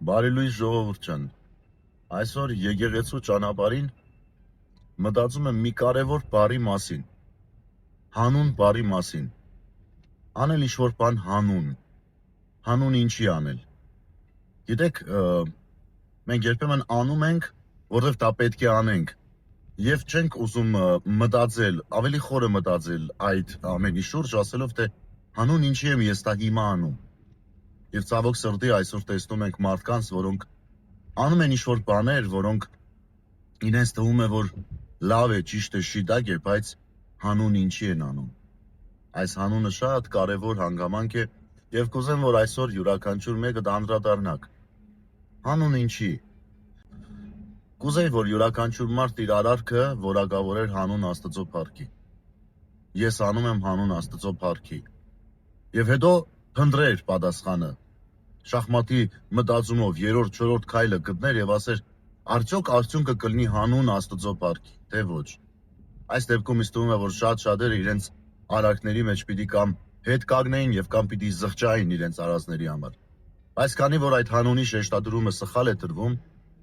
Բարելույս ժողովուրդ ջան, այսօր եկեղեցու ճանապարհին մտածում եմ մի կարևոր բառի մասին, հանուն բառի մասին, անել ինչ-որ բան հանուն ինչի անել, գիտեք, մենք երբեմն անում ենք, որովհետև դա պետք է անենք, և չենք ուզում մտածել, ավելի խորը մտածել այդ ամենի շուրջ, ասելով, թե հանուն ինչի եմ ես դա հիմա անում, և ցավոք սրտի այսօր տեսնում ենք մարդկանց, որոնք անում են ինչ-որ բաներ, որոնք իրենց թվում է, որ լավ է, ճիշտ է, շիտակ է, բայց հանուն ինչի են անում։ Այս հանունը շատ կարևոր հանգամանք է և կուզեմ, որ այսօր յուրաքանչյուր մեկը անդրադառնաք։ Հանուն ինչի։ Կուզեի, որ յուրաքանչյուր մարդ իր արարքը որակավորեր հանուն Աստծո փառքի։ Ես անում եմ հանուն Աստծո փառքի։ Եվ հետո փնտրեր պատասխանը, շախմատի մտածումով երրորդ, չորրորդ քայլը գտներ և ասեր, արդյոք արդյունքը կլինի հանուն Աստծո փառքի, թե ոչ։ Այս դեպքում ինձ թվում է, որ շատերը իրենց արարքների մեջ պիտի կամ հետ կանգնեին և կամ պիտի զղջային իրենց արածների համար։ Բայց քանի որ այդ հանունի շեշտադրումը սխալ է տրվում,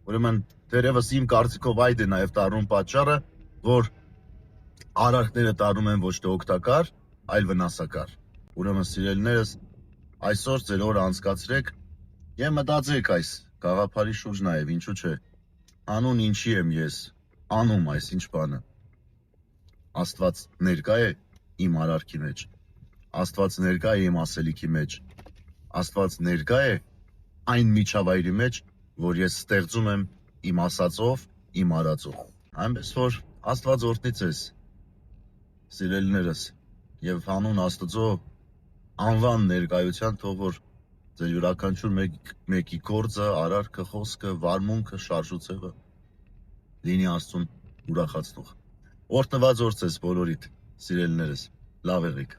ուրեմն դեռևս իմ կարծիքով այդ է նաև դառնում պատճառը, որ արարքները դառնում են ոչ թե օգտակար, այլ վնասակար։ Ուրեմն սիրելիներս, այսօր ձեր օրը անցկացրեք և մտածեք այս գաղափարի շուրջ նաև, ինչու՞ չէ, հանուն ինչի եմ ես անում այս ինչ բանը։ Աստված ներկա է իմ արարքի մեջ, Աստված ներկա է իմ ասելիքի մեջ, Աստված ներկա է այն միջավայրի մեջ, որ ես ստեղծում եմ իմ ասածով, իմ արածով։ Այնպես որ Աստված օրհնի ձեզ, սիրելիներս, և հանուն Աստծո անվան ներկայության թող որ ձեր յուրաքանչյուր մեկի գործը, արարքը, խոսքը, վարմունքը, շարժուձևը լինի Աստծուն ուրախացնող։ Օրհնված օր ձեզ բոլորիդ, սիրելիներս, լավ եղեք։